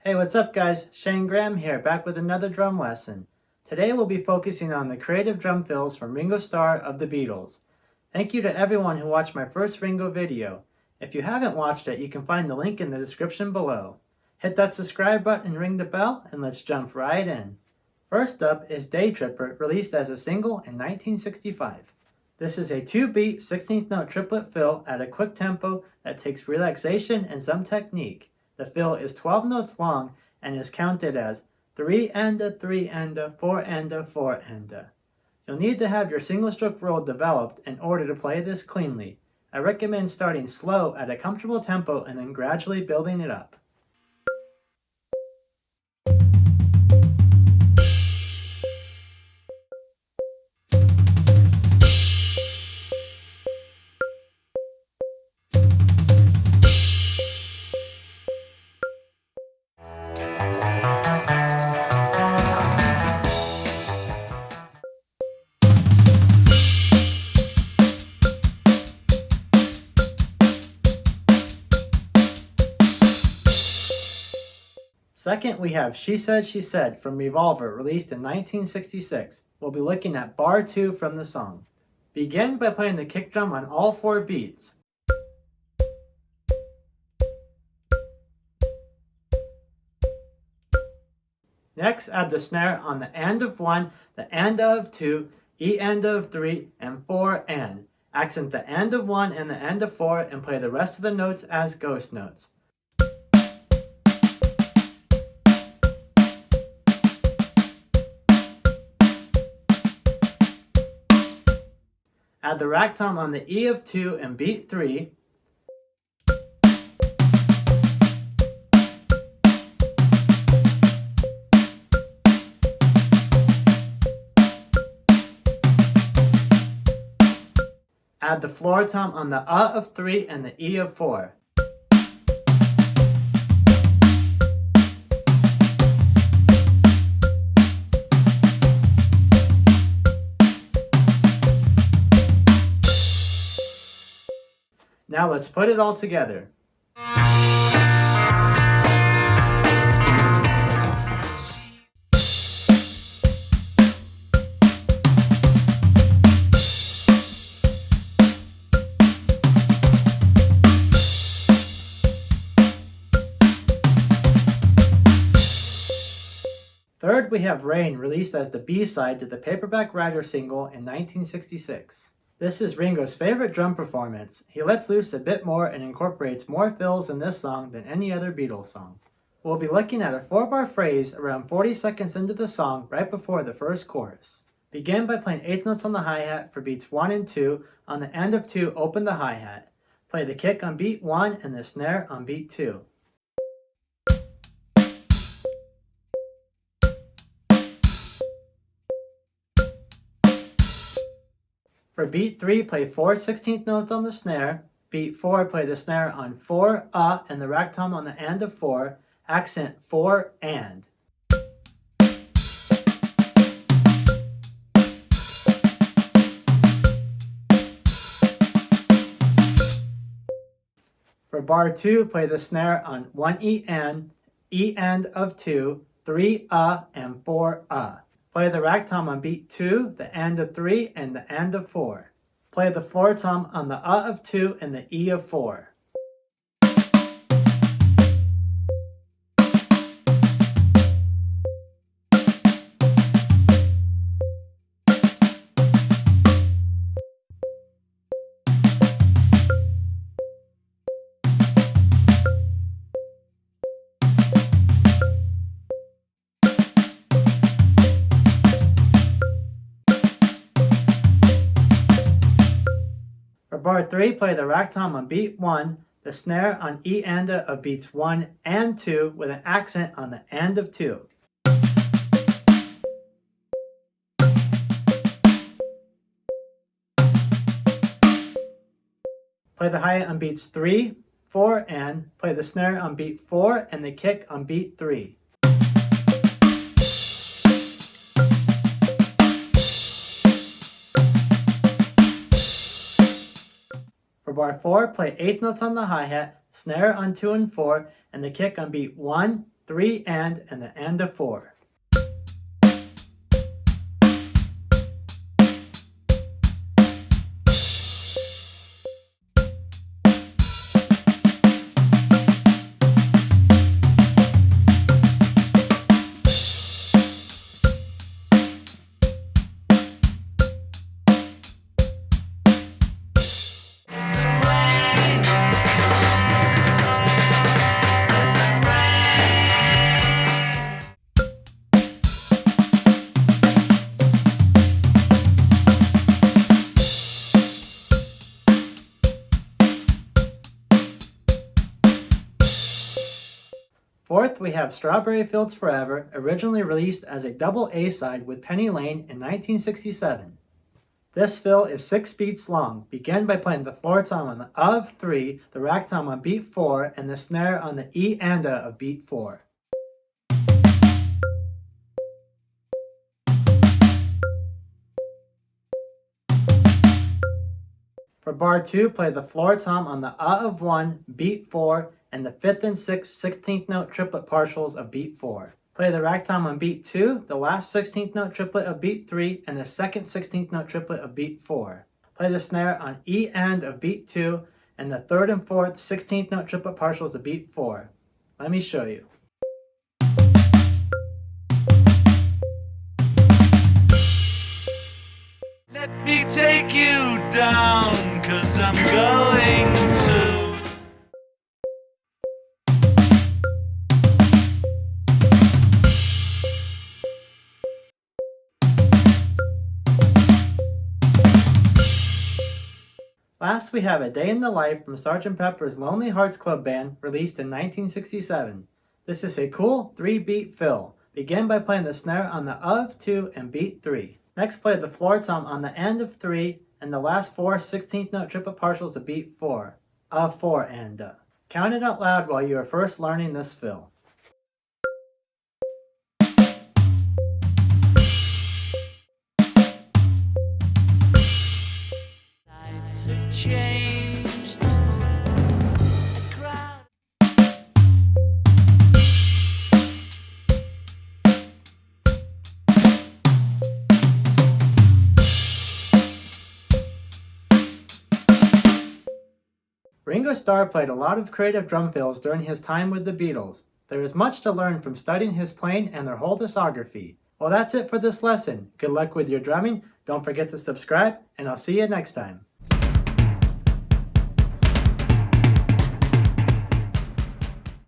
Hey, what's up guys? Shane Graham here, back with another drum lesson. Today we'll be focusing on the creative drum fills from Ringo Starr of the Beatles. Thank you to everyone who watched my first Ringo video. If you haven't watched it, you can find the link in the description below. Hit that subscribe button and ring the bell, and let's jump right in. First up is Day Tripper, released as a single in 1965. This is a 2-beat, 16th note triplet fill at a quick tempo that takes relaxation and some technique. The fill is 12 notes long and is counted as 3-enda, 3-enda, 4-enda, 4-enda. You'll need to have your single stroke roll developed in order to play this cleanly. I recommend starting slow at a comfortable tempo and then gradually building it up. Second, we have She Said from Revolver, released in 1966. We'll be looking at bar 2 from the song. Begin by playing the kick drum on all 4 beats. Next, add the snare on the and of 1, the and of 2, E and of 3, and 4 and. Accent the and of 1 and the and of 4 and play the rest of the notes as ghost notes. Add the rack tom on the E of 2 and beat 3. Add the floor tom on the of 3 and the E of 4. Now let's put it all together. Third, we have Rain, released as the B-side to the Paperback Writer single in 1966. This is Ringo's favorite drum performance. He lets loose a bit more and incorporates more fills in this song than any other Beatles song. We'll be looking at a 4-bar phrase around 40 seconds into the song right before the first chorus. Begin by playing 8th notes on the hi-hat for beats 1 and 2. On the end of 2, open the hi-hat. Play the kick on beat 1 and the snare on beat 2. For beat 3, play 4 16th notes on the snare. Beat 4, play the snare on 4, and the rack tom on the and of 4. Accent 4, and. For bar 2, play the snare on 1 E and of 2, 3 and 4 Play the rack tom on beat 2, the and of 3, and the and of 4. Play the floor tom on the of 2 and the E of 4. For bar 3, play the rack tom on beat 1, the snare on E anda of beats 1 and 2 with an accent on the and of 2. Play the hi-hat on beats 3, 4, and play the snare on beat 4 and the kick on beat 3. For bar 4, play 8th notes on the hi-hat, snare on 2 and 4, and the kick on beat 1, 3 and the and of 4. Fourth, we have Strawberry Fields Forever, originally released as a double A-side with Penny Lane in 1967. This fill is 6 beats long. Begin by playing the floor tom on the of 3, the rack tom on beat 4, and the snare on the E and A of beat 4. For bar 2, play the floor tom on the A of 1, beat 4, and the 5th and 6th 16th note triplet partials of beat 4. Play the rack tom on beat 2, the last 16th note triplet of beat 3, and the second 16th note triplet of beat 4. Play the snare on E and of beat 2, and the 3rd and 4th 16th note triplet partials of beat 4. Let me show you. Let me take you down, 'cause I'm going to. Last, we have A Day in the Life from Sgt. Pepper's Lonely Hearts Club Band, released in 1967. This is a cool 3-beat fill. Begin by playing the snare on the of 2 and beat 3. Next, play the floor tom on the and of 3 and the last 4 16th note triplet partials of beat 4, of 4 and A. Count it out loud while you are first learning this fill. Changed. A crowd. Ringo Starr played a lot of creative drum fills during his time with the Beatles. There is much to learn from studying his playing and their whole discography. Well, that's it for this lesson. Good luck with your drumming. Don't forget to subscribe, and I'll see you next time.